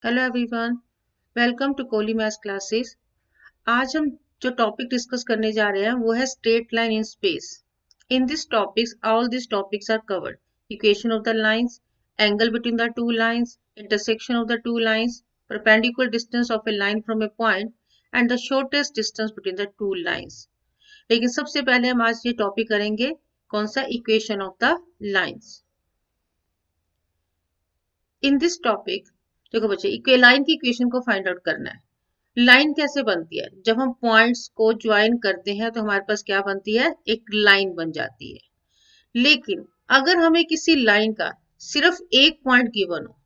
Hello everyone, welcome to Koli maths classes. आज हम जो टॉपिक डिस्कस करने जा रहे हैं वो है straight line in space. In this topics all this topics are covered: equation of the lines, angle between the two lines, intersection of the two lines, perpendicular distance of a line from a point and the shortest distance between the two lines. लेकिन सबसे पहले हम आज ये topic करेंगे कौन सा, equation of the lines. In this topic देखो बच्चे, लाइन की इक्वेशन को फाइंड आउट करना है। लाइन कैसे बनती है? जब हम पॉइंट्स को ज्वाइन करते हैं तो हमारे पास क्या बनती है? एक लाइन बन जाती है। लेकिन अगर हमें किसी लाइन का सिर्फ एक पॉइंट गिवन हो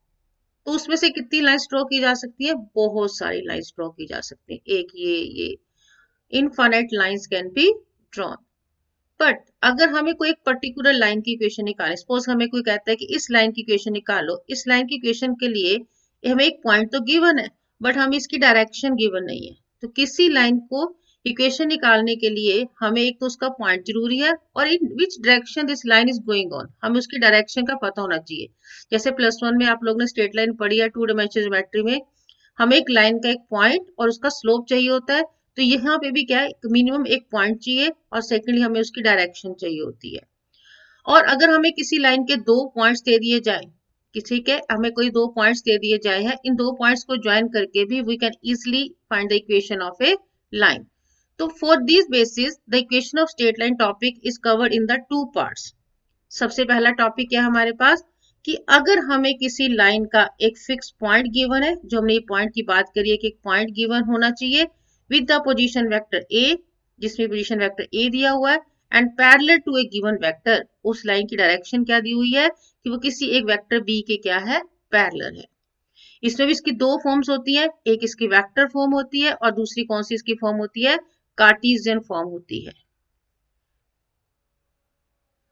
तो उसमें से कितनी लाइंस ड्रॉ की जा सकती है? बहुत सारी लाइंस ड्रॉ की जा सकती है। एक ये infinite lines can be drawn. But अगर हमें कोई एक पर्टिकुलर लाइन की इक्वेशन निकालनी, सपोज हमें कोई कहता है कि इस लाइन की इक्वेशन निकालो, इस लाइन की इक्वेशन के लिए हमें एक पॉइंट तो गिवन है बट हमें इसकी डायरेक्शन गिवन नहीं है। तो किसी लाइन को इक्वेशन निकालने के लिए हमें एक तो उसका पॉइंट जरूरी है और in which direction this line is going on, हमें उसकी डायरेक्शन का पता होना चाहिए। जैसे +1 में आप लोगों ने स्ट्रेट लाइन पढ़ी है, 2 डायमेंशनल ज्योमेट्री में हमें एक लाइन का एक पॉइंट और उसका स्लोप चाहिए होता है। तो यहाँ पे भी क्या है, मिनिमम एक पॉइंट चाहिए और सेकेंडली हमें उसकी डायरेक्शन चाहिए होती है। और अगर हमें किसी लाइन के दो पॉइंट्स दे दिए जाए, किसी के हमें कोई दो पॉइंट्स दे दिए जाए हैं, इन दो पॉइंट्स को ज्वाइन करके भी we can easily find the equation of a line. तो for this basis the equation of straight line topic is covered in the two parts. सबसे पहला टॉपिक क्या है हमारे पास कि अगर हमें किसी लाइन का एक फिक्स पॉइंट गिवन है, जो हमने ये पॉइंट की बात करी है कि एक पॉइंट गिवन होना चाहिए with the position vector A, जिसमें पोजीशन वेक्टर ए दिया हुआ है, and parallel to a given vector, उस लाइन की डायरेक्शन क्या दी हुई है कि वो किसी एक वेक्टर बी के क्या है, पैरेलल है। इसमें भी इसकी दो फॉर्म्स होती है, एक इसकी वेक्टर फॉर्म होती है और दूसरी कौन सी इसकी फॉर्म होती है, कार्टेशियन फॉर्म होती है।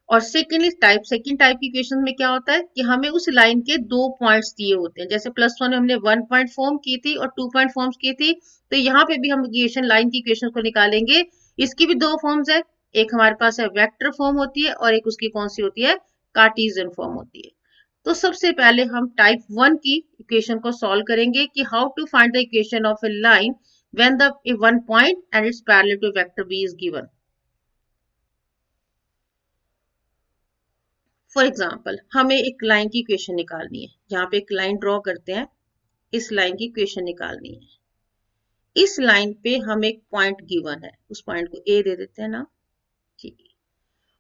और सेकंड टाइप की इक्वेशन में क्या होता है कि हमें उस लाइन के दो पॉइंट्स दिए होते हैं। जैसे +1 में हमने 1 पॉइंट फॉर्म की थी और 2 पॉइंट फॉर्म्स की थी, तो यहाँ पे भी हम इक्वेशन लाइन की इक्वेशन को निकालेंगे। इसकी भी दो फॉर्म्स है, एक हमारे पास है वेक्टर फॉर्म होती है और एक उसकी कौन सी होती है, कार्टेशियन फॉर्म होती है। तो सबसे पहले हम टाइप 1 की इक्वेशन को सॉल्व करेंगे कि how to find the equation of a line when the one point and its parallel to vector B is given. For example हमें एक लाइन की इक्वेशन निकालनी है, यहाँ पे एक लाइन ड्रॉ करते हैं, इस लाइन की इक्वेशन निकालनी है। इस लाइन पे हमें एक पॉइंट गिवन है, उस पॉइंट को ए दे देते हैं ना, ठीक है।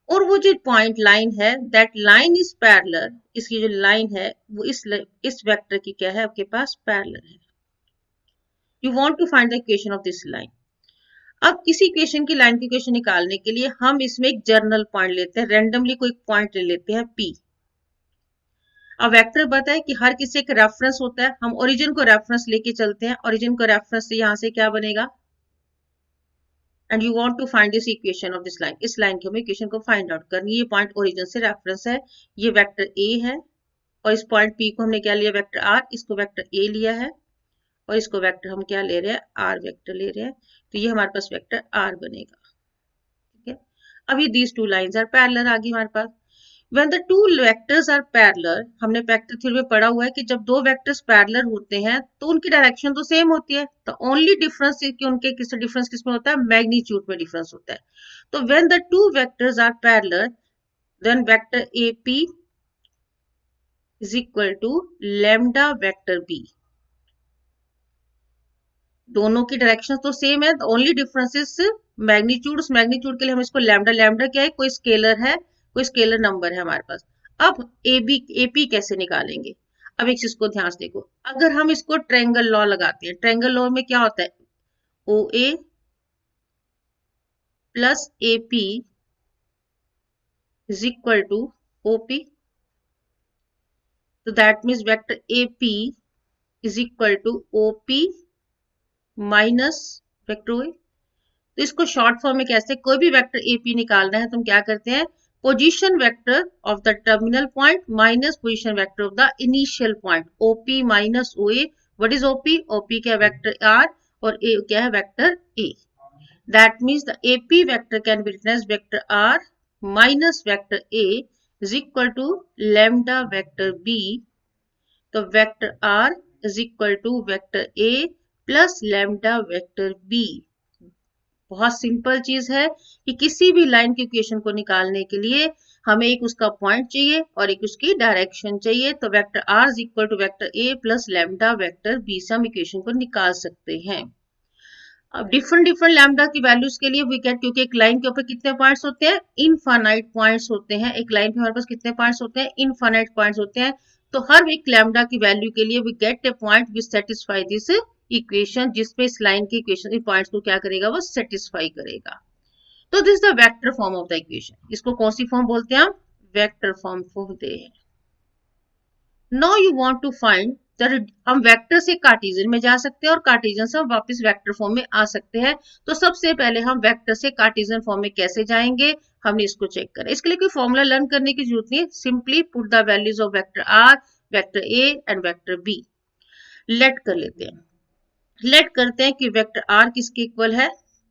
और वो जो पॉइंट लाइन है, दैट लाइन इज पैरेलल, इसकी जो लाइन है वो इस वेक्टर की क्या है, आपके पास पैरेलल है। You want to find the equation of this line. अब किसी इक्वेशन की लाइन की इक्वेशन निकालने के लिए हम इसमें एक जर्नल पॉइंट लेते हैं, रेंडमली कोई पॉइंट ले लेते हैं पी। अब वेक्टर बताए कि हर किसी एक रेफरेंस होता है, हम ओरिजिन को रेफरेंस लेके चलते हैं, ओरिजिन को रेफरेंस से यहां से क्या बनेगा, and you want to find this equation of this line. इस लाइन की हमें इक्वेशन को फाइंड आउट करनी है। ये पॉइंट ओरिजिन से रेफरेंस है, ये वेक्टर ए है और इस पॉइंट पी को हमने क्या लिया, वेक्टर आर, इसको वेक्टर ए लिया है और इसको वेक्टर हम क्या ले रहे हैं, आर वेक्टर ले रहे हैं। तो ये हमारे पास वेक्टर आर बनेगा, ठीक है। अब ये these two lines are parallel आ गई हमारे पास। When the two vectors are parallel, हमने वेक्टर थ्योरी में पढ़ा हुआ है कि जब दो वेक्टर्स पैरेलल होते हैं तो उनकी डायरेक्शन तो सेम होती है। तो ओनली डिफरेंस कि उनके डिफरेंस किसमें होता है, मैग्नीट्यूड में डिफरेंस होता है। तो when the two vectors are parallel, then vector AP is equal to lambda vector B। दोनों की डायरेक्शन तो सेम है, ओनली डिफरेंस इज मैग्नीट्यूड। उस मैग्नीट्यूड के लिए हम इसको लैम्डा, लैम्डा क्या है, कोई स्केलर है, कोई स्केलर नंबर है हमारे पास। अब एपी कैसे निकालेंगे? अब एक चीज को ध्यान से देखो, अगर हम इसको ट्रायंगल लॉ लगाते हैं, ट्रायंगल लॉ में क्या होता है, O A plus A P is equal to O P. तो that means vector A P is equal to O P minus vector O A. तो इसको शॉर्ट फॉर्म में कैसे, कोई भी वेक्टर एपी निकालना है तो हम क्या करते हैं, position vector of the terminal point minus position vector of the initial point, OP minus O A. What is OP? OP क्या, वेक्टर आर, और ए क्या है, vector A. That means the AP vector can be written as vector R minus vector A is equal to lambda vector B. तो vector R is equal to vector A plus lambda vector B. बहुत simple चीज है कि किसी भी line की equation को निकालने के लिए हमें एक उसका पॉइंट चाहिए और एक उसकी डायरेक्शन चाहिए। तो vector R is equal to vector A plus lambda vector B से हम इक्वेशन को निकाल सकते हैं। अब डिफरेंट डिफरेंट लैम्डा की वैल्यूज के लिए वी गेट, क्योंकि एक लाइन के ऊपर कितने पॉइंट्स होते हैं, इनफाइनाइट पॉइंट्स होते हैं। एक लाइन पे हमारे पास कितने पॉइंट्स होते हैं, इनफाइनाइट पॉइंट्स होते हैं। तो हर एक लैम्डा की वैल्यू के लिए we get a point which satisfy this equation, जिसपे इस लाइन की इक्वेशन इन पॉइंट्स को क्या करेगा, वो सेटिस्फाई करेगा। तो this the vector form of the equation. इसको कौन सी फॉर्म बोलते हैं, हम वेक्टर फॉर्म बोलते हैं। Now you want to find, हम वेक्टर से कार्टेशियन में जा सकते हैं और कार्टेशियन से हम वापस वेक्टर फॉर्म में आ सकते हैं। तो सबसे पहले हम वेक्टर से कार्टेशियन फॉर्म में कैसे जाएंगे, हमने इसको चेक करें। इसके लिए कोई फॉर्मूला लर्न करने की जरूरत नहीं, simply put the values of vector R, vector A and vector B. Let कर लेते हैं, लेट करते हैं कि वेक्टर आर किसके इक्वल है।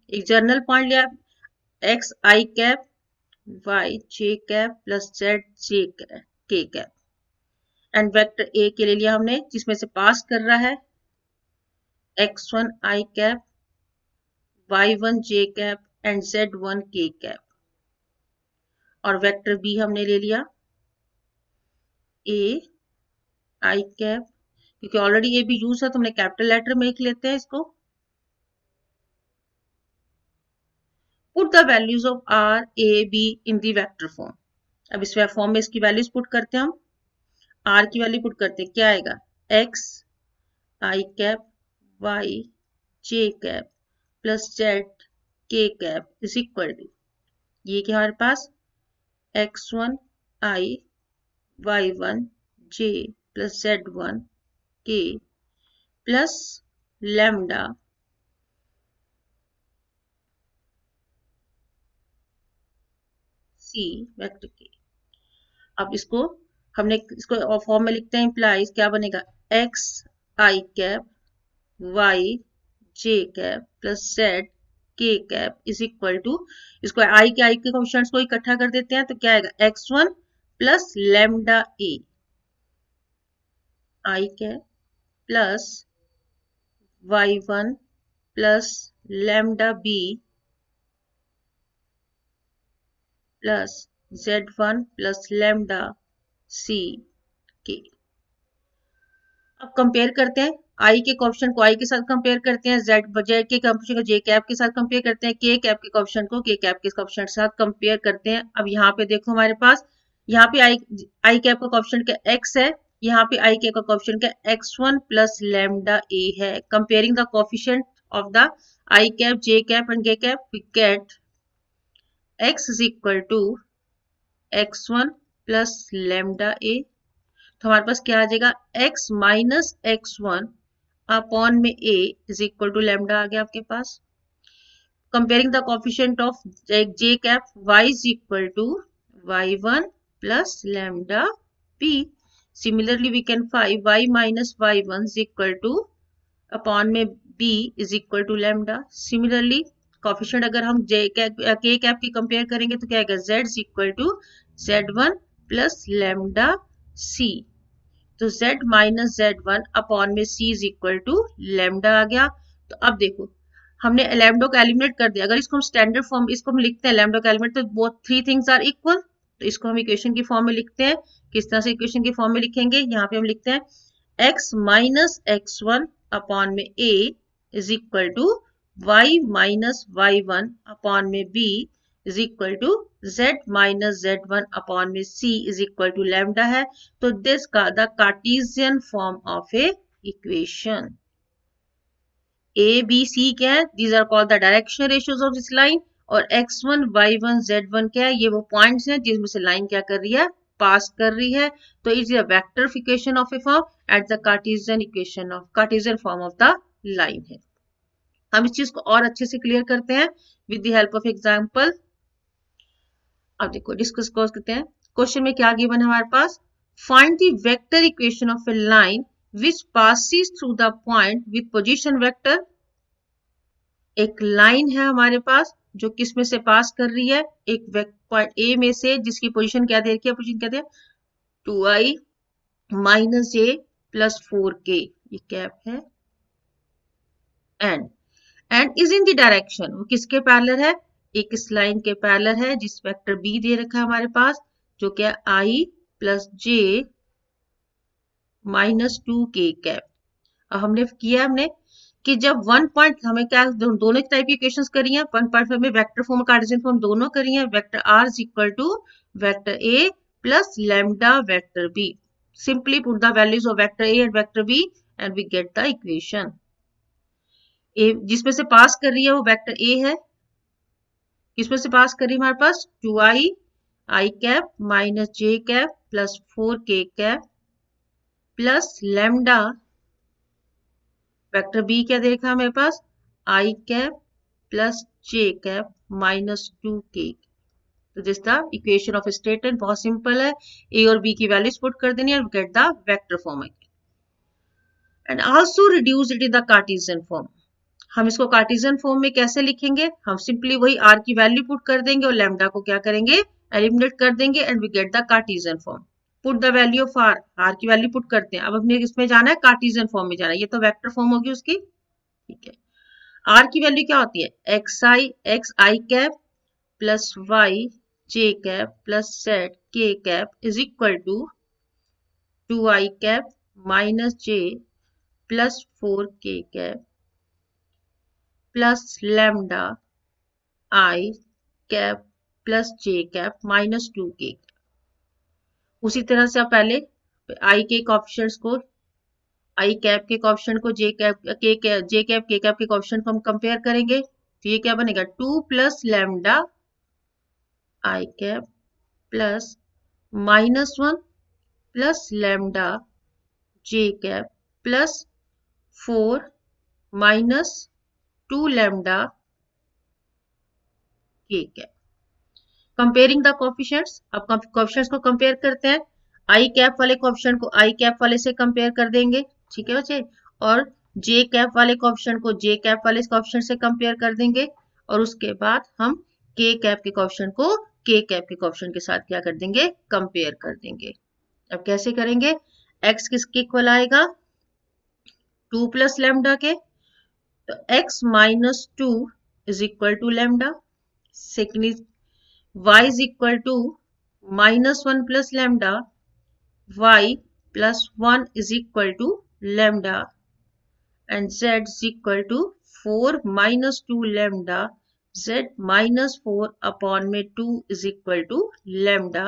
एक जर्नल पॉइंट लिया, x i cap Y j cap plus Z J के कैप, एंड वेक्टर ए के ले लिया हमने जिसमें से पास कर रहा है x1 i cap, y1 j cap and z1 k cap. और वेक्टर बी हमने ले लिया a i कैप, क्योंकि ऑलरेडी ए बी यूज है तो हमने कैपिटल लेटर में लिख लेते हैं इसको। Put the values of r a b in the vector form. अब इस फॉर्म में इसकी वैल्यूज पुट करते हैं हम। r की वैल्यू पुट करते हैं, क्या आएगा, x i cap y j cap plus z k cap is equal to, ये क्या हमारे पास x1 i y1 j plus z1 k plus lambda c vector k। अब इसको हमने इसको फॉर्म में लिखते हैं, इंप्लाइज क्या बनेगा, x i cap y j cap plus z k cap is equal to, इसको i के कोएफिशिएंट्स को इकट्ठा कर देते हैं तो क्या आएगा, x1 plus lambda a i cap plus y1 plus lambda b plus z1 plus lambda c k। अब कंपेयर करते हैं, i के कोएफिशिएंट को i के साथ कंपेयर करते हैं, z के कोएफिशिएंट को j कैप के साथ कंपेयर करते हैं, k कैप के कोएफिशिएंट को k कैप के कोएफिशिएंट के साथ कंपेयर करते हैं। अब यहाँ पे देखो हमारे पास, यहाँ पे i कैप का कोएफिशिएंट क्या x है, यहाँ पे i कैप का कोएफिशिएंट क्या x1 प्लस लैम्डा a है। Comparing the coefficient of the i cap, j cap and k cap, we get x is equal to x1 plus lambda a। तो हमारे पास क्या आ जाएगा, x माइनस x1 अपॉन में a is equal to lambda आ गया आपके पास। Comparing the coefficient of j cap, y is equal to y1 plus lambda b। Similarly we can find y minus y1 is equal to upon में b is equal to lambda. Similarly coefficient अगर हम k cap की compare करेंगे तो क्या आएगा, z is equal to z1 plus lambda c। तो z minus z1 upon में c is equal to lambda आ गया। तो अब देखो हमने लैम्डा को एलिमिनेट कर दिया। अगर इसको हम स्टैंडर्ड फॉर्म, इसको हम लिखते हैं लैम्डा को एलिमिनेट, तो both three things are equal. तो इसको हम इक्वेशन की फॉर्म में लिखते हैं। किस तरह से इक्वेशन की फॉर्म में लिखेंगे, यहाँ पे हम लिखते हैं x माइनस x1 अपॉन में a is equal to y minus y1 upon में b is equal to z minus z1 upon में c is equal to lambda है। तो दिस का the Cartesian form of a equation. a b c क्या है, these are called the direction ratios of this line. और x1 y1 z1 क्या है, ये वो पॉइंट्स हैं जिसमें से लाइन क्या कर रही है, पास कर रही है। तो it is a vector equation of A form at the Cartesian equation of Cartesian form of the line है। हम इस चीज को और अच्छे से क्लियर करते हैं with the help of example. अब देखो डिस्कस करते हैं। क्वेश्चन में क्या गिवन है हमारे पास, find the vector equation of a line which passes through the point with position vector. एक लाइन है हमारे पास जो किस में से पास कर रही है, एक पॉइंट ए में से, जिसकी पोजीशन क्या दे रखी है, पोजीशन क्या दे 2i minus j plus 4k, ये कैप है, and is in the direction, वो किसके पैरेलल है, एक इस लाइन के पैरेलल है जिस वेक्टर बी दे रखा है हमारे पास, जो क्या आई प्लस जे माइनस 2k कैप। अब हमने कि जब वन पॉइंट हमें क्या दोनों टाइप की इक्वेशंस करी हैं, 1.5 में वेक्टर फॉर्म और कार्टेशियन फॉर्म दोनों करी हैं, vector R is equal to vector A plus lambda vector B, simply put the values of vector A and vector B and we get the equation. ए जिसमें से पास कर रही है वो वेक्टर ए है, किसमें से पास कर रही है हमारे पास 2i I cap minus J cap plus 4k cap plus lambda, vector B क्या देखा हमारे पास I cap plus J cap minus 2k। तो this the equation of straight line, बहुत सिंपल है, ए और बी की वैल्यूज पुट कर देनी है और get the vector form and also reduce it in the Cartesian form. हम इसको कार्टेशियन फॉर्म में कैसे लिखेंगे, हम सिंपली वही आर की वैल्यू पुट कर देंगे और लैम्डा को क्या करेंगे एलिमिनेट कर देंगे and we get the Cartesian form. Put the value of R, R की वैल्यू पुट करते हैं, अब हमने इसमें जाना है कार्टेशियन फॉर्म में जाना है, ये तो वेक्टर फॉर्म होगी उसकी, ठीक है। आर की वैल्यू क्या होती है x i cap plus y j cap plus z के cap is equal to 2i cap minus j plus 4k cap plus lambda I cap plus J cap minus 2k। उसी तरह से आप पहले आई के ऑप्शंस को, आई कैप के option को जे कैप के कैप के ऑप्शन को हम कंपेयर करेंगे, तो ये क्या बनेगा 2 plus lambda I cap plus minus 1 plus lambda J cap plus 4 minus 2 lambda K cap. Comparing the coefficients, अब कोएफिशिएंट्स को कंपेयर करते हैं, आई कैप वाले कोएफिशिएंट को आई कैप वाले से कंपेयर कर देंगे, ठीक है बच्चे, और जे कैप वाले कोएफिशिएंट को जे कैप वाले कोएफिशिएंट से कंपेयर कर देंगे, और उसके बाद हम के कैप के कोएफिशिएंट को के कैप के कोएफिशिएंट के साथ क्या कर देंगे कंपेयर कर देंगे। अब कैसे करेंगे, x किसके इक्वल आएगा 2 प्लस लैम्डा के, तो x minus 2 is equal to lambda, second is y is equal to minus 1 plus lambda, y plus 1 is equal to lambda, and z is equal to 4 minus 2 lambda, z minus 4 upon में 2 is equal to lambda।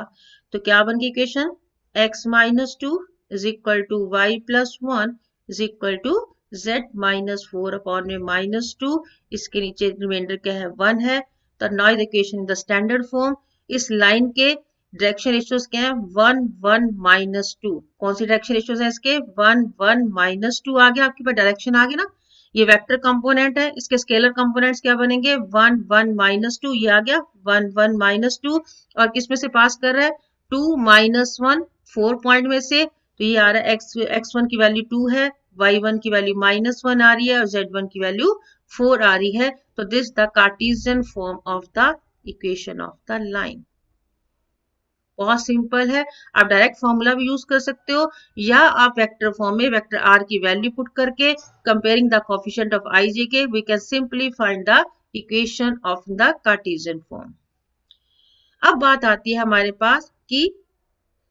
तो क्या बन गई equation, x minus 2 is equal to y plus 1 is equal to z minus 4 upon में minus 2, इसके नीचे reminder क्या है 1 है। तो now the equation in the standard form, इस लाइन के डायरेक्शन रेशियोज क्या है 1 1 माइनस 2, कौन सी डायरेक्शन रेशियोज है इसके 1 1 माइनस 2 आ गया, आपके पास डायरेक्शन आ गया ना, ये वेक्टर कंपोनेंट है, इसके स्केलर कंपोनेंट्स क्या बनेंगे 1 1 माइनस 2, ये आ गया 1 1 माइनस 2, और किस में से पास कर रहा है 2 माइनस 1 4 पॉइंट में से, तो ये आ रहा है x1 की वैल्यू 2 है, y1 की वैल्यू माइनस 1 आ रही है और z1 की वैल्यू 4 आ रही है। तो this the Cartesian form of the equation of the line. बहुत सिंपल है, आप डायरेक्ट फॉर्मूला भी यूज कर सकते हो या आप वेक्टर फॉर्म में वेक्टर आर की वैल्यू पुट करके comparing the coefficient of i j के we can simply find the equation of the Cartesian form. अब बात आती है हमारे पास कि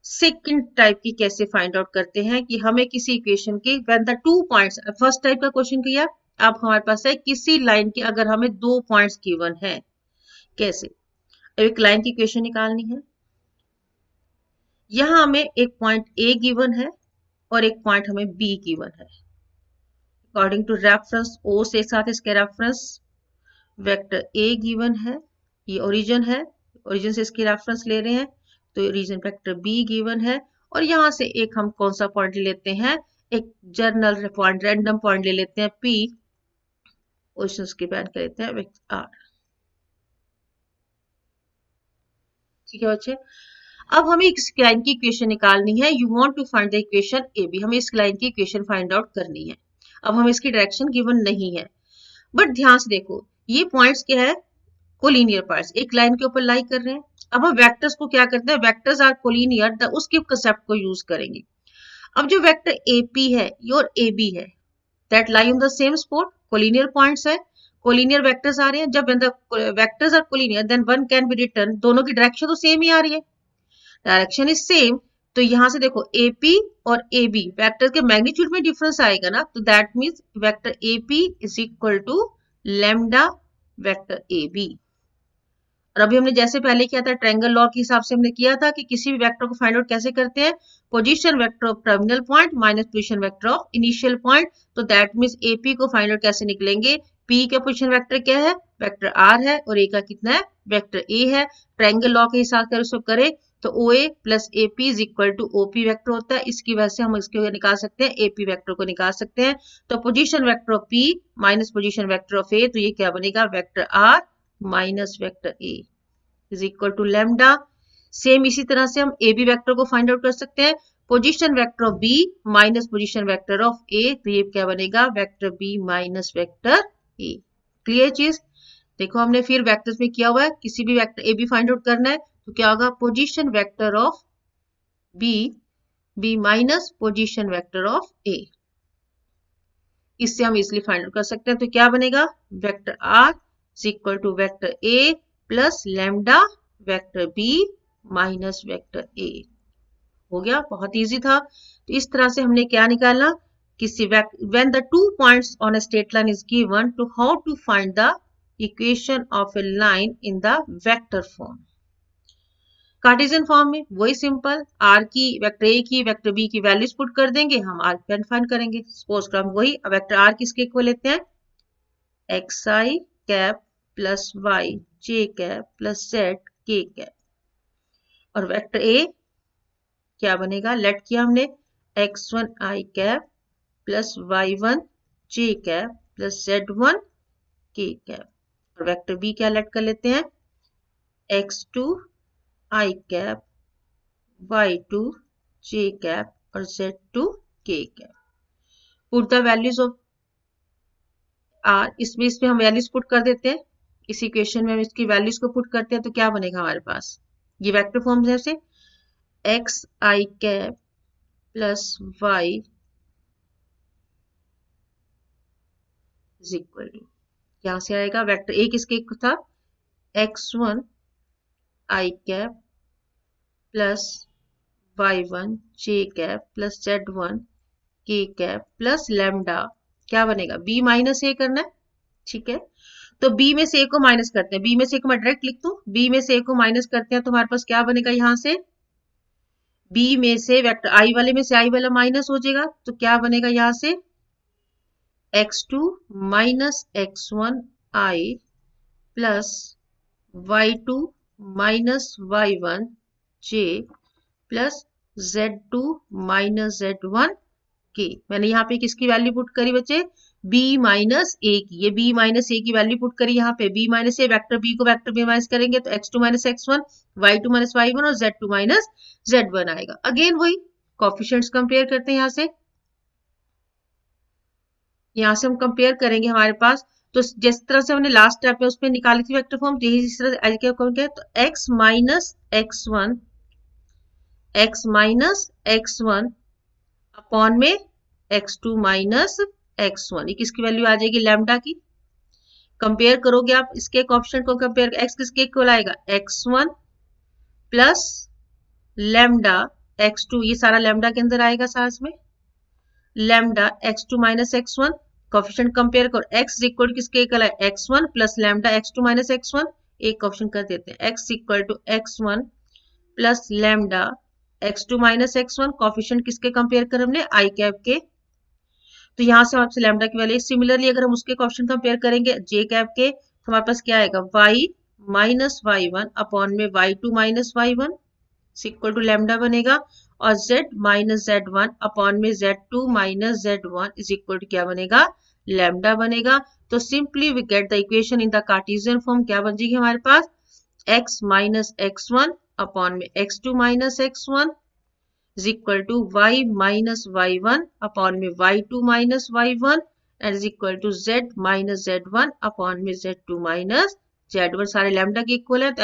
सेकंड टाइप की कैसे फाइंड आउट करते हैं, कि हमें किसी इक्वेशन की when the 2 points, first type का क्वेश्चन किया, अब हमारे पास है किसी लाइन के अगर हमें 2 पॉइंट्स गिवन है, कैसे, एक लाइन की इक्वेशन निकालनी है, यहां हमें एक पॉइंट ए गिवन है और एक पॉइंट हमें बी गिवन है, अकॉर्डिंग टू रेफरेंस ओ से साथ इसके रेफरेंस वेक्टर ए गिवन है, ये ओरिजिन है, ओरिजिन से इसकी रेफरेंस ले रहे हैं, तो ओरिजिन वेक्टर बी गिवन है, और यहां से एक हम कौन सा पॉइंट ले लेते हैं, एक जर्नल पॉइंट रैंडम पॉइंट ले लेते हैं पी, ओरिजिन की बैंड कर लेते हैं आर, ठीक है बच्चे। अब हमें इस लाइन की इक्वेशन निकालनी है, you want to find the equation A B, हमें इस लाइन की इक्वेशन फाइंड आउट करनी है। अब हमें इसकी डायरेक्शन गिवन नहीं है, बट ध्यान से देखो ये पॉइंट्स क्या है कोलिनियर पॉइंट्स, एक लाइन के ऊपर लाई कर रहे हैं। अब हम वेक्टर्स को क्या करते हैं, वेक्टर्स आर कोलिनियर, उसके कंसेप्ट को यूज करेंगे। अब जो वेक्टर AP है और AB है that lie on the same spot, collinear points है, कोलिनियर वेक्टर्स आ रहे हैं। जब vectors are collinear then one can be return, दोनों की डायरेक्शन तो सेम ही आ रही है, डायरेक्शन इज सेम। तो यहां से देखो AP और AB वेक्टर के मैग्नीट्यूड में डिफरेंस आएगा ना, तो that means vector AP is equal to lambda vector AB। और अभी हमने जैसे पहले किया था ट्रायंगल लॉ के हिसाब से हमने किया था कि किसी भी वेक्टर को फाइंड आउट कैसे करते हैं, position vector of terminal point minus position vector of initial point. तो दैट मींस AP को फाइंड आउट कैसे निकलेंगे, P का पोजीशन वेक्टर क्या है, वेक्टर R है, और A का कितना है, वेक्टर A है। ट्रायंगल लॉ के हिसाब से उसको करें तो OA plus AP is equal to OP vector होता है। इसकी वजह से हम इसको निकाल सकते हैं, AP वेक्टर को निकाल सकते हैं। तो position vector of P minus position vector of A, तो ये क्या बनेगा, vector R minus vector A is equal to lambda. Same इसी तरह से हम AB वेक्टर को फाइंड आउट कर सकते हैं, position vector of B minus position vector of A, तो ये क्या बनेगा, vector B minus vector A। Clear चीज। देखो हमने फिर वेक्टर्स में किया हुआ है, किसी भी वेक्टर AB फाइंड आउट करना है तो क्या होगा, position vector of B minus position vector of A, इससे हम इजिली फाइंड आउट कर सकते हैं। तो क्या बनेगा, vector R is equal to vector A plus lambda vector B minus vector A। हो गया, बहुत इजी था। तो इस तरह से हमने क्या निकाला, किसी when the 2 points on a straight line is given to how to find the equation of a line in the vector form. Cartesian form में वही सिंपल, R की, वेक्टर A की, वेक्टर B की वैल्यूज पुट कर देंगे, हम R find करेंगे। Suppose हम वही वेक्टर R किसके इक्वल लेते हैं, xi cap plus y j cap plus z k cap, और वेक्टर A क्या बनेगा, लेट किया हमने x1 i cap plus y1 j cap plus z1 k cap, और वेक्टर B क्या लेट कर लेते हैं, x2 i cap y2 j cap और z2 k cap. Put the values of R, इसमें हम वैल्यूज पुट कर देते हैं, इस इक्वेशन में हम इसकी वैल्यूज को पुट करते हैं तो क्या बनेगा हमारे पास, ये वेक्टर फॉर्म जैसे x i cap plus y is equal to, यहां से आएगा वेक्टर A किसके था, x1 i cap plus y1 j cap plus z1 k cap plus lambda, क्या बनेगा, B माइनस A करना है, ठीक है। तो B में से A को माइनस करते हैं, B में से A को मैं डायरेक्ट लिख दूं, B में से A को माइनस करते हैं तो हमारे पास क्या बनेगा, यहां से B में से वेक्टर I वाले में से I वाला माइनस हो जाएगा, तो क्या बनेगा यहां से x2 minus x1 I plus y2 minus y1 j plus z2 minus z1 k। मैंने यहाँ पे किसकी वैल्यू पुट करी बच्चे, b माइनस ए की, ये b माइनस ए की वैल्यू पुट करी यहाँ पे, b माइनस ए, वेक्टर b को वेक्टर b माइनस करेंगे तो x2 minus x1, y2 minus y1 और z2 माइनस z1 आएगा। अगेन वही कोफिशिएंट्स कंपेयर करते हैं, यहाँ से हम कंपेयर करेंगे हमारे पास, तो जिस तरह से हमने लास्ट स्टेप में उसमें निकाली थी वेक्टर फॉर्म, यही इस तरह से तो x माइनस x1 अपॉन में x2 माइनस x1, ये किसकी वैल्यू आ जाएगी, लैम्डा की। कंपेयर करोगे आप इसके कोएफिशिएंट को, कंपेयर x किसके इक्वल आएगा, x1 प्लस लैम्डा x2, ये सारा लैम्डा के अंदर आएगा सारा इसमें, lambda x2 minus x1, coefficient compare करो, x इक्वल किसके इक्वल है, x1 plus lambda x2 minus x1, एक कोएफिशिएंट कर देते हैं, x equal to x1 plus lambda x2 minus x1, coefficient किसके कंपेयर कर हमने, i कैप के, तो यहां से आपसे लैम्डा की वैल्यू, सिमिलरली अगर हम उसके कोएफिशिएंट कंपेयर करेंगे j कैप के, तो हमारे पास क्या आएगा, y माइनस y1 अपॉन में y2 minus y1 equal to lambda बनेगा, और z माइनस z1 अपॉन में z2 minus z1 is equal to क्या बनेगा, लैम्डा बनेगा। तो simply we get the equation in the Cartesian form, क्या बन जाएगी हमारे पास, x माइनस x1 अपॉन में x2 minus x1 is equal to y minus y1 upon में y2 minus y1 and is equal to z minus z1 upon में z2 minus z1, सारे lambda के equal है तो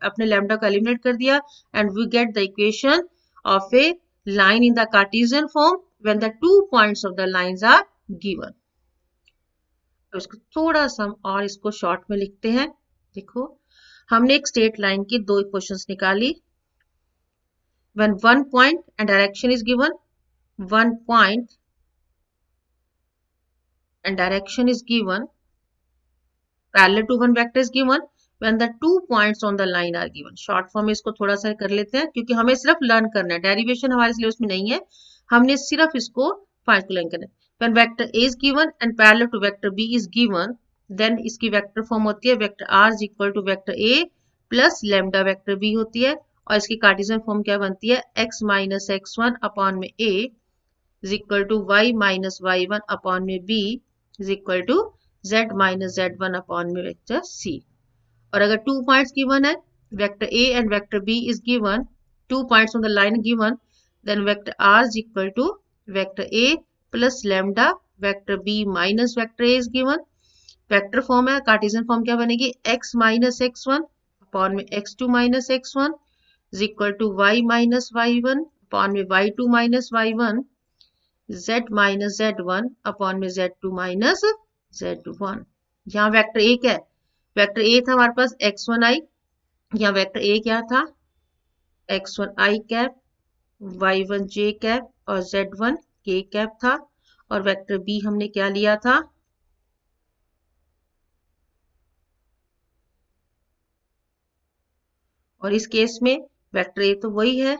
अपने लैम्डा को eliminate कर दिया and we get the equation of a line in the Cartesian form when the 2 points of the lines are given. तो इसको थोड़ा सा हम और इसको शॉर्ट में लिखते हैं. देखो हमने एक स्ट्रेट लाइन की दो इक्वेशंस निकाली. When one point and direction is given, one point and direction is given, parallel to one vector is given, when the 2 points on the line are given. Short form में इसको थोड़ा सा कर लेते हैं क्योंकि हमें सिर्फ लर्न करना है, डेरिवेशन हमारे सिलेबस में नहीं है, हमने सिर्फ इसको फाइंड लर्न करना है. When vector A is given and parallel to vector B is given, then इसकी वेक्टर फॉर्म होती है vector R is equal to vector A plus lambda vector B होती है, और इसकी कार्टेशियन फॉर्म क्या बनती है x माइनस x1 अपॉन में A is equal to y minus y1 upon में B is equal to z minus z1 upon में वेक्टर C. और अगर 2 पॉइंट्स गिवन है, vector A and vector B is given, 2 points on the line given, then vector R is equal to vector A plus lambda vector B minus vector A is given. Vector form है, Cartesian form क्या बनेगी x minus x1 upon में x2 minus x1 is equal to y minus y1 upon में y2 minus y1, z minus z1 upon में z2 minus z1. यहाँ vector A क्या है, vector A था हमारे पास x1i, यहाँ वेक्टर A क्या था x1i कैप, y1j कैप और z1k कैप था, और वेक्टर B हमने क्या लिया था और इस केस में वेक्टर A तो वही है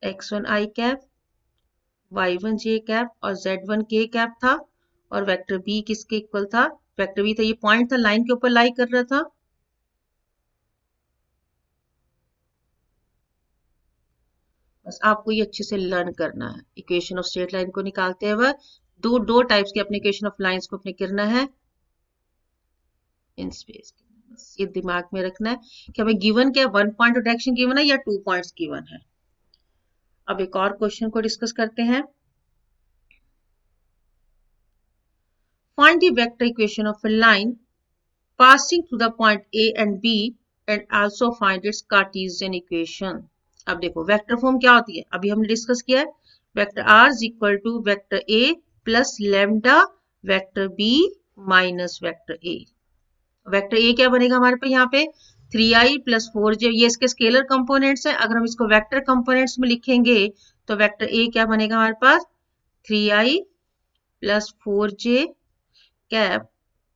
x1i कैप, y1j कैप और z1k कैप था, और वेक्टर B किसके इक्वल था, वेक्टर B था ये पॉइंट था लाइन के ऊपर लाई कर रहा था. बस आपको ये अच्छे से लर्न करना है. इक्वेशन ऑफ स्ट्रेट लाइन को निकालते हुए दो टाइप्स के अपने इक्वेशन ऑफ लाइंस को अपने करना है इन स्पेस. बस ये दिमाग में रखना है कि हमें गिवन क्या, 1 पॉइंट डायरेक्शन गिवन है या 2 पॉइंट्स गिवन है. अब एक और क्वेश्चन को डिस्कस करते हैं. Find the vector equation of a line passing through the point A and B and also find its Cartesian equation. अब देखो वेक्टर फॉर्म क्या होती है, अभी हमने डिस्कस किया है, vector R is equal to vector A plus lambda vector B minus vector A. Vector A क्या बनेगा हमारे पास यहाँ पे 3i प्लस 4j, ये इसके स्केलर कंपोनेंट्स हैं. अगर हम इसको वेक्टर कंपोनेंट्स में लिखेंगे तो वेक्टर A क्या बनेगा हमारे पास 3i plus 4j cap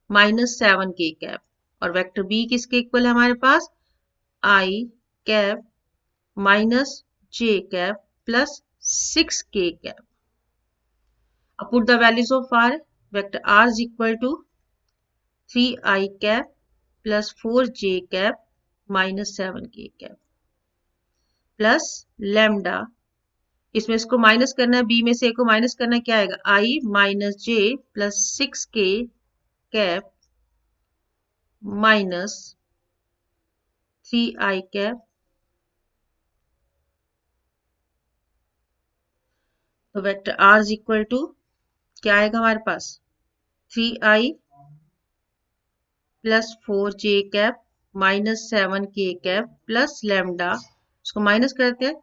minus 7k cap, और वेक्टर B किसके इक्वल है हमारे पास i cap minus j cap plus 6k cap. अब put the values of r, vector r is equal to 3i cap plus 4j cap minus 7k cap plus lambda, इसमें इसको minus करना है, b में से a को minus करना है, क्या आएगा i minus j plus 6k cap minus 3i cap. तो vector r is equal to क्या आएगा हमारे पास 3i plus 4j cap minus 7k cap plus lambda, इसको माइनस करते हैं,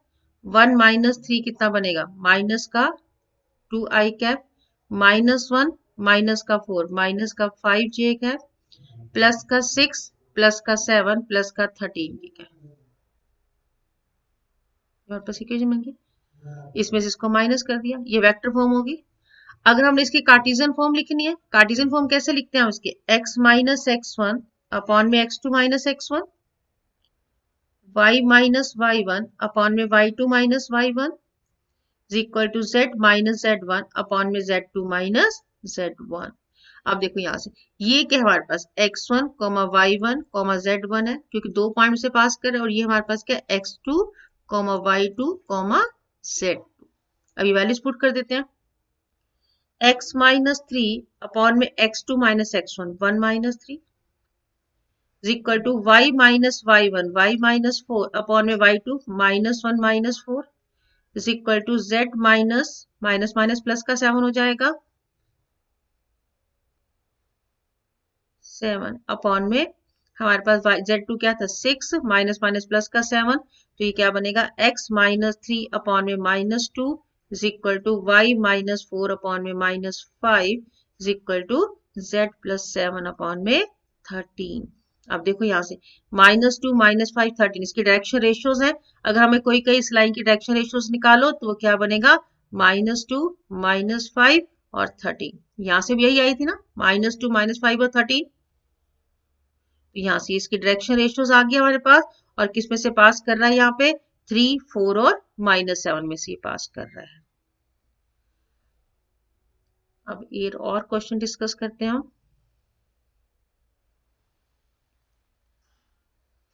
1 माइनस 3 कितना बनेगा माइनस का 2i कैप माइनस 1 माइनस का 4 माइनस का 5j कैप प्लस का 6 प्लस का 7 प्लस का 13 ठीक है. वापस इक्वेशन बन गई, इसमें से इसको माइनस कर दिया, ये वेक्टर फॉर्म होगी. अगर हमने इसकी कार्टेशियन फॉर्म लिखनी है, कार्टेशियन फॉर्म कैसे लिखते हैं हम इसके x माइनस x1 अपॉन में x2 minus x1, y minus y1 upon में y2 minus y1 is equal to z minus z1 upon में z2 माइनस z1. अब देखो यहाँ से ये क्या हमारे पास x1 y1 z1 है क्योंकि दो पॉइंट से पास कर रहे हैं, और ये हमारे पास क्या x2 y2 z2. अभी वैल्यूज पुट कर देते हैं, x माइनस 3 अपॉन में x2 minus x1 1 minus 3 is equal to y minus y1 y minus 4 upon में y2 minus 1 minus 4 is equal to z minus minus minus plus का 7 हो जाएगा 7 upon में हमारे पास z2 क्या था 6 माइनस माइनस प्लस का 7, तो ये क्या बनेगा x माइनस 3 अपॉन में minus 2 is equal to y minus 4 upon में minus 5 is equal to z plus 7 upon में 13। अब देखो यहाँ से -2 -5 13 इसकी डायरेक्शन रेशियोज है। अगर हमें कोई कई इस लाइन की डायरेक्शन रेशियोज निकालो तो वो क्या बनेगा -2 -5 और 13। यहाँ से भी यही आई थी ना -2 -5 और 13। तो यहाँ से इसकी डायरेक्शन रेशियोज आ गया हमारे पास, और किस में से पास कर रहा है यहाँ पे 3 4 और -7 में से पास कर रहा है। अब एक और क्वेश्चन डिस्कस करते हैं हम।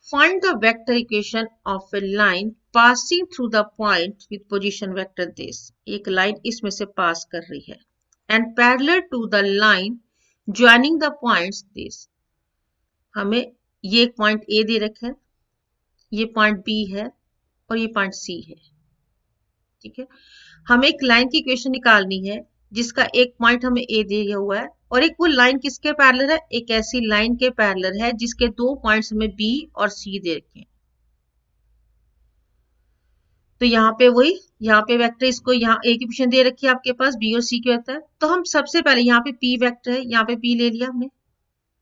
Find the vector equation of a line passing through the point with position vector this. एक लाइन इसमें से पास कर रही है and parallel to the line joining the points this. हमें ये एक पॉइंट ए दे रखा है, ये पॉइंट बी है और ये पॉइंट सी है। ठीक है, हमें एक लाइन की इक्वेशन निकालनी है जिसका एक पॉइंट हमें ए दिया हुआ है और एक वो लाइन किसके पैरेलल है, एक ऐसी लाइन के पैरेलल है जिसके दो पॉइंट्स हमें बी और सी दे रखे हैं। तो यहाँ पे वही, यहाँ पे वेक्टर इसको यहाँ ए की पोजीशन दे रखी है आपके पास, बी और सी की होता है। तो हम सबसे पहले यहाँ पे पी वेक्टर है, यहाँ पे पी ले लिया हमने,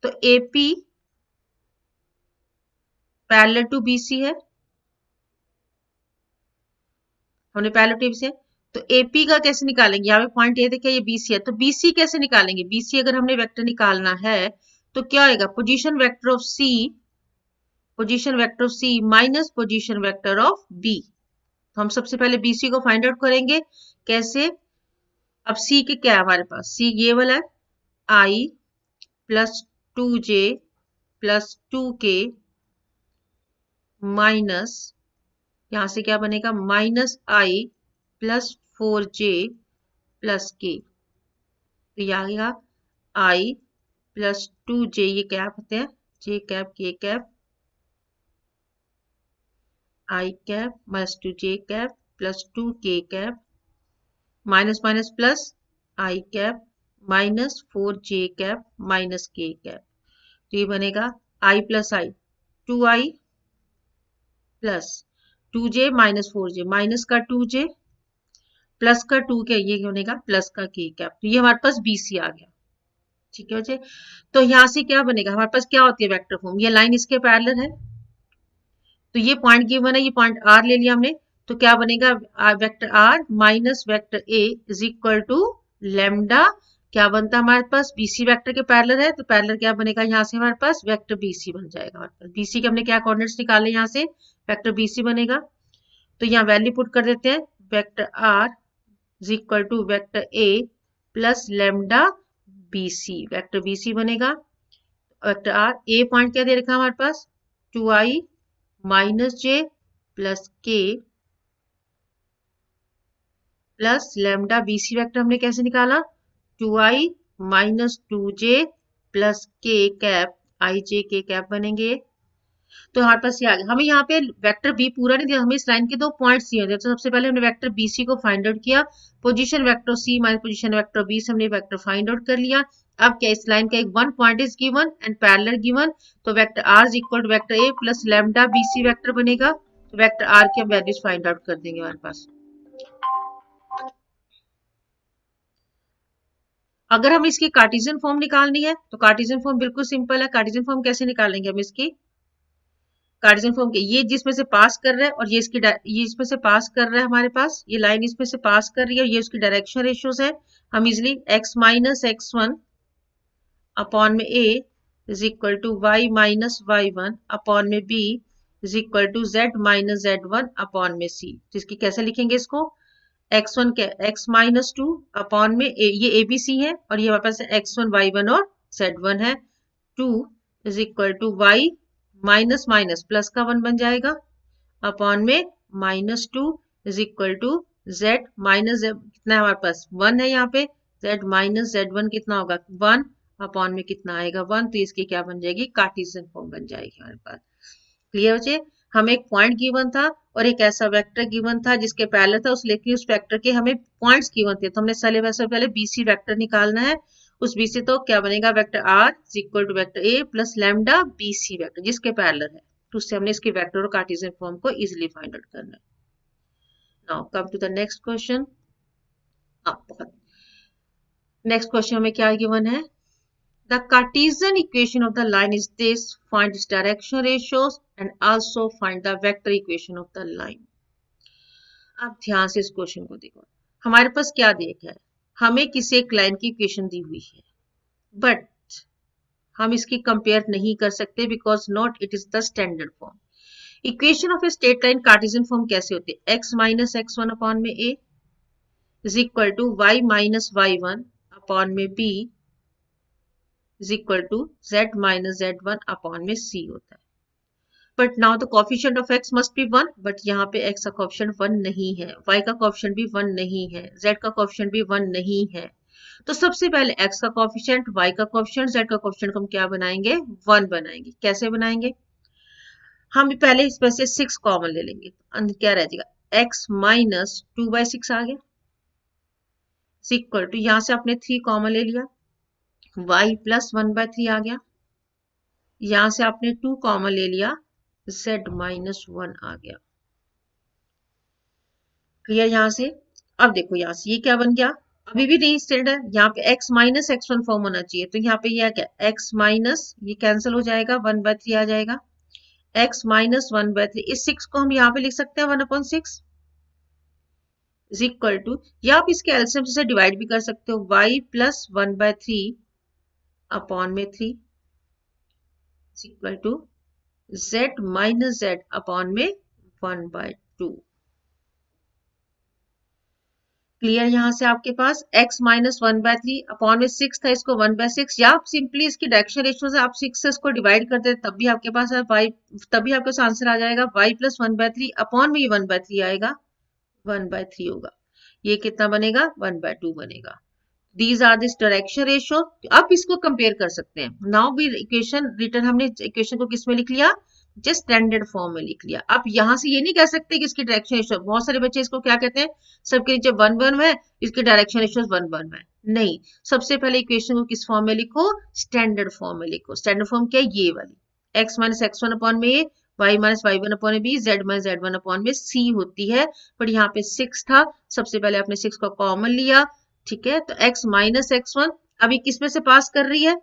तो A P parallel to B C है, हमने पैरेलल टू बी सी है। तो एपी का कैसे निकालेंगे, यहाँ पे पॉइंट ए देखिए ये बीसी है, तो बीसी कैसे निकालेंगे, बीसी अगर हमने वेक्टर निकालना है तो क्या आएगा position vector of C, position vector of C minus position vector of B. तो हम सबसे पहले बीसी को फाइंड आउट करेंगे कैसे। अब सी के क्या है हमारे पास, सी ये वाला है आई plus 2j plus 2k minus, यहां से क्या बनेगा माइनस आई प्लस 4j प्लस k। तो ये आ गया आई प्लस 2j, ये कैप होते हैं j cap k cap I cap minus 2j cap plus 2k cap minus minus plus I cap minus 4j cap minus k cap. तो ये बनेगा I plus I 2i plus 2j minus 4j minus का 2j plus का 2 के, ये बनेगा plus का k cap. तो ये हमारे पास BC आ गया। ठीक है बच्चे, तो यहाँ से क्या बनेगा हमारे पास, क्या होती है वेक्टर फॉर्म, ये लाइन इसके पैरेलल है, तो ये पॉइंट गिवन है, ये पॉइंट R ले लिया हमने, तो क्या बनेगा vector R minus vector A is equal to lambda, क्या बनता है हमारे पास BC वेक्टर के पैरेलल है, तो पैरेलल क्या बनेगा यहाँ से हमारे पास वेक्टर BC बन जाएगा। हमारे पास BC के हमने क्या कोऑर्डिनेट्स निकाले, यहाँ से वेक्टर BC बनेगा। तो यहाँ वैल्यू पुट कर देते हैं, vector R is equal to vector A plus lambda BC, vector BC बनेगा। वेक्टर R A पॉइंट क्या दे रखा है हमारे पास 2i minus j plus k plus lambda BC vector हमने कैसे निकाला 2i minus 2j plus k cap i j k cap बनेंगे। तो हमारे पास ये आ गया। हमें यहाँ पे वेक्टर बी पूरा नहीं दिया, हमें इस लाइन के दो पॉइंट्स दिए थे। तो सबसे पहले हमने वेक्टर बी सी को फाइंड आउट किया, position vector C minus position vector B से हमने वेक्टर फाइंड आउट कर लिया। अब क्या इस लाइन का एक one point is given and parallel given, तो vector R is equal to vector A plus lambda B C vector बनेगा। तो वेक्टर आर की हम वैल्यूज फाइंड आउट कर देंगे हमारे पास। अगर हम इसकी कार्टेशियन फॉर्म निकालनी है तो कार्टेशियन फॉर्म बिल्कुल सिंपल है। कार्टेशियन फॉर्म कैसे निकालेंगे हम इसकी, कार्टेशियन फॉर्म के ये जिसमें से पास कर रहा है और ये इसकी ये इसमें से पास कर रहा है, हमारे पास ये लाइन इसमें से पास कर रही है और ये उसकी डायरेक्शन रेशियोज है। हम easily x minus x1 upon में a is equal to y minus y1 upon में b is equal to z minus z1 upon में c। तो इसकी कैसे लिखेंगे इसको, x1 के x माइनस 2 अपॉन में ये abc है और ये हमारे पास x1 y1 और z1 है। 2 is equal to y minus minus plus का 1 बन जाएगा अपॉन में minus 2 is equal to z minus कितना है हमारे पास 1 है, यहाँ पे z माइनस z1 कितना होगा 1 अपॉन में कितना आएगा 1। तो इसकी क्या बन जाएगी कार्टेशियन फॉर्म बन जाएगी हमारे पास। क्लियर बच्चे, हमें एक पॉइंट गिवन था और एक ऐसा वेक्टर गिवन था जिसके पैरेलल था, उस लेकिन उस वेक्टर के हमें पॉइंट्स गिवन थे। तो हमने पहले BC वेक्टर निकालना है उस बी से तो क्या बनेगा, vector R is equal to vector A plus lambda B C vector जिसके पैरेलल है, तो उससे हमने इसके वेक्टर और कार्टेशियन फॉर्म को इजीली फाइंड आउट करना है। Now come to the next question. Next question में क्या गिवन है, the Cartesian equation of the line is this, find its direction ratios and also find the vector equation of the line। अब ध्यान से इस question को देखो, हमारे पास क्या देखा है, हमें किसी एक लाइन की इक्वेशन दी हुई है, बट हम इसकी कंपेयर नहीं कर सकते because not it is the standard form. Equation of a straight line Cartesian form कैसे होती है, x minus x one upon में a is equal to y minus y one upon में b is equal to z minus z1 upon में c होता है। But now the coefficient of x must be 1, but यहाँ पे x का coefficient 1 नहीं है, y का कोएफिशिएंट भी 1 नहीं है, z का कोएफिशिएंट भी 1 नहीं है। तो सबसे पहले x का कोएफिशिएंट, y का कोएफिशिएंट, z का कोएफिशिएंट हम क्या बनाएंगे, 1 बनाएंगे। कैसे बनाएंगे, हम पहले इसमें से 6 कॉमन ले लेंगे, अंदर क्या रह जाएगा, x माइनस 2/6 आ गया इक्वल टू, यहाँ से आपने 3 कॉमन ले लिया, y प्लस 1/3 आ गया, यहां से आपने 2 कॉमन ले लिया, z माइनस 1 आ गया। क्लियर यहाँ से। अब देखो यहाँ से ये क्या बन गया, अभी भी नहीं स्टैंडर्ड है, यहाँ पे x माइनस x1 फॉर्म होना चाहिए, तो यहाँ पे यह क्या, x माइनस ये कैंसिल हो जाएगा, 1/3 आ जाएगा, x माइनस 1/3, इस 6 को हम यहाँ पे लिख सकते हैं 1/6 इज इक्वल टू, या आप इसके एलसीएम से डिवाइड भी कर सकते हो, y प्लस 1/3 अपॉन में 3 is equal to z minus z upon में 1/2। क्लियर यहाँ से आपके पास x माइनस 1/3 अपॉन में 6 था, इसको 1/6, या आप सिंपली इसकी डायरेक्शन रेशियो से आप 6 से इसको डिवाइड कर देते तब भी आपके पास y, तभी आपके पास आंसर आ जाएगा y प्लस 1/3 अपॉन में ये 1/3 आएगा, 1/3 होगा, ये कितना बनेगा, 1/2 बनेगा। These are this direction ratio. अब इसको कंपेयर कर सकते हैं, नाउ भी इक्वेशन रिटर्न, हमने इक्वेशन को किस में लिख लिया, जस्ट स्टैंडर्ड फॉर्म में लिख लिया। अब यहां से ये नहीं कह सकते कि इसकी डायरेक्शन रेशियो, बहुत सारे बच्चे इसको क्या कहते हैं, सबके नीचे 1 1 है, इसकी डायरेक्शन रेशियो 1 1 है, नहीं, सबसे पहले इक्वेशन को किस फॉर्म में लिखो, स्टैंडर्ड फॉर्म में लिखो। स्टैंडर्ड फॉर्म क्या है, ये वाली, x माइनस x1 अपॉन में a, y minus y1 upon में b, z minus z1 upon में c होती है, पर यहाँ पे 6 था, सबसे पहले आपने 6 को कॉमन लिया, ठीक है, तो x माइनस x1 अभी किस में से पास कर रही है,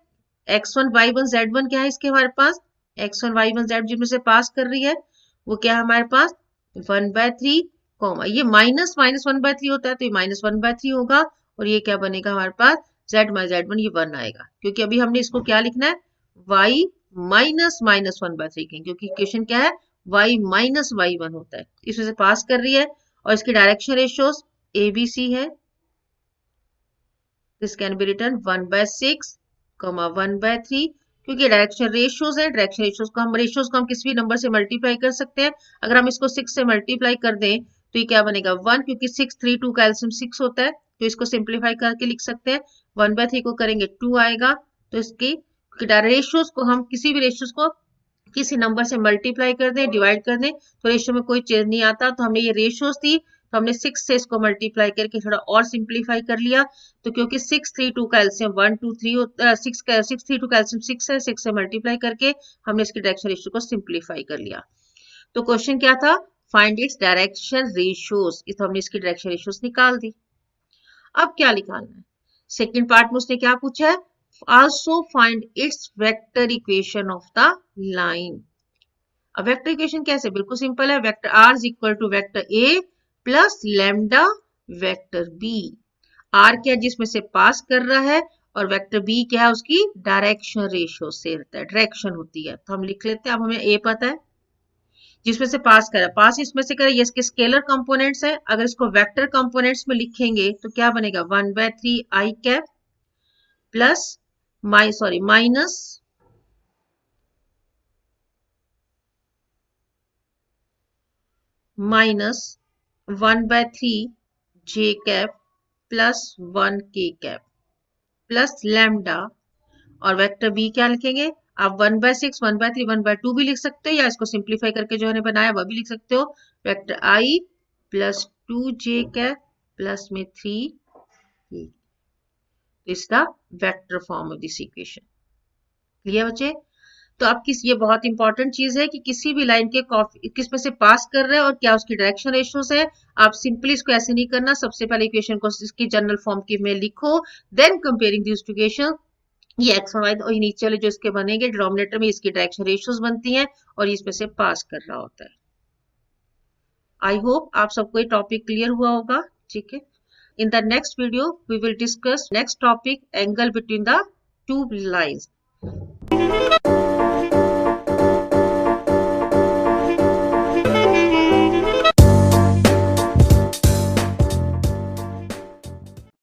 x1 y1 z1 क्या है इसके हमारे पास, x1 y1 z जिसमें से पास कर रही है वो क्या है हमारे पास 1/3, कॉमा ये माइनस माइनस 1/3 होता है तो ये माइनस 1/3 होगा, और ये क्या बनेगा हमारे पास z माइनस z1, ये 1 आएगा, क्योंकि अभी हमने इसको क्या लिखना है, y माइनस माइनस 1/3, क्योंकि इक्वेशन क्या है, y माइनस y1 होता है, इसमें से पास कर रही है, और इसकी डायरेक्शन रेशियोज ABC है, दिस कैन बी रिटन 1/6, 1/3, क्योंकि डायरेक्शन रेशियोज है, डायरेक्शन रेशियोज को हम किसी भी नंबर से मल्टीप्लाई कर सकते हैं। अगर हम इसको 6 से मल्टीप्लाई कर दें तो ये क्या बनेगा 1, क्योंकि 6 3 2 का एलसीएम 6 होता है, तो इसको सिंप्लीफाई करके लिख सकते हैं, 1/3 को करेंगे 2 आएगा, तो इसकी रेशियोज को हम किसी भी रेशियोज को किसी नंबर से मल्टीप्लाई कर दें, डिवाइड कर दें, तो रेशियो में कोई चेंज नहीं आता, तो हमने ये रेशियोज थी, तो हमने 6 से इसको मल्टीप्लाई करके थोड़ा और सिंप्लीफाई कर लिया, तो क्योंकि 6 3 2 का एलसीएम 1 2 3 होता है, 6 3 2 का एलसीएम 6 है, 6 से मल्टीप्लाई करके हमने इसकी डायरेक्शन रेशियो को सिंप्लीफाई कर लिया। तो क्वेश्चन क्या था, फाइंड इट्स डायरेक्शन रेशियोज, तो हमने इसकी डायरेक्शन रेशियोज निकाल दी। अब क्या निकालना है, सेकेंड पार्ट में उसने क्या पूछा है, also find its vector equation of the line। अब वेक्टर इक्वेशन कैसे, बिल्कुल सिंपल है, vector r is equal to vector a plus lambda vector b। r क्या जिसमें से पास कर रहा है, और वेक्टर b क्या है, उसकी डायरेक्शन रेशियो से रहता है, डायरेक्शन होती है, तो हम लिख लेते हैं। अब हमें a पता है, जिसमें से पास करा, पास इसमें से करे, ये इसके स्केलर कंपोनेंट्स है, अगर इसको वेक्टर कंपोनेंट्स में लिखेंगे तो क्या बनेगा 1/3 i cap plus minus minus 1/3 j cap plus 1 k cap plus lambda, और वेक्टर b क्या लिखेंगे आप 1/6 1/3 1/2 भी लिख सकते हो, या इसको सिंप्लीफाई करके जो हमने बनाया वह भी लिख सकते हो, vector i plus 2 j cap plus में 3 k। तो is the vector form of this equation. Clear बच्चे? तो अब ये बहुत इंपॉर्टेंट चीज है कि किसी भी लाइन के किस में से पास कर रहे हैं और क्या उसकी डायरेक्शन रेशियोज है। आप सिंपली इसको ऐसे नहीं करना, सबसे पहले इक्वेशन को इसकी जनरल फॉर्म की में लिखो, देन कंपेयरिंग दिस इक्वेशन, ये एक्स और वाई और नीचे वाले जो इसके बनेंगे डिनोमिनेटर में इसकी डायरेक्शन रेशियोज बनती हैं और इसमें से पास कर रहा होता है। आई होप आप सबको ये टॉपिक क्लियर हुआ होगा। ठीक है, in the next video we will discuss next topic, angle between the two lines.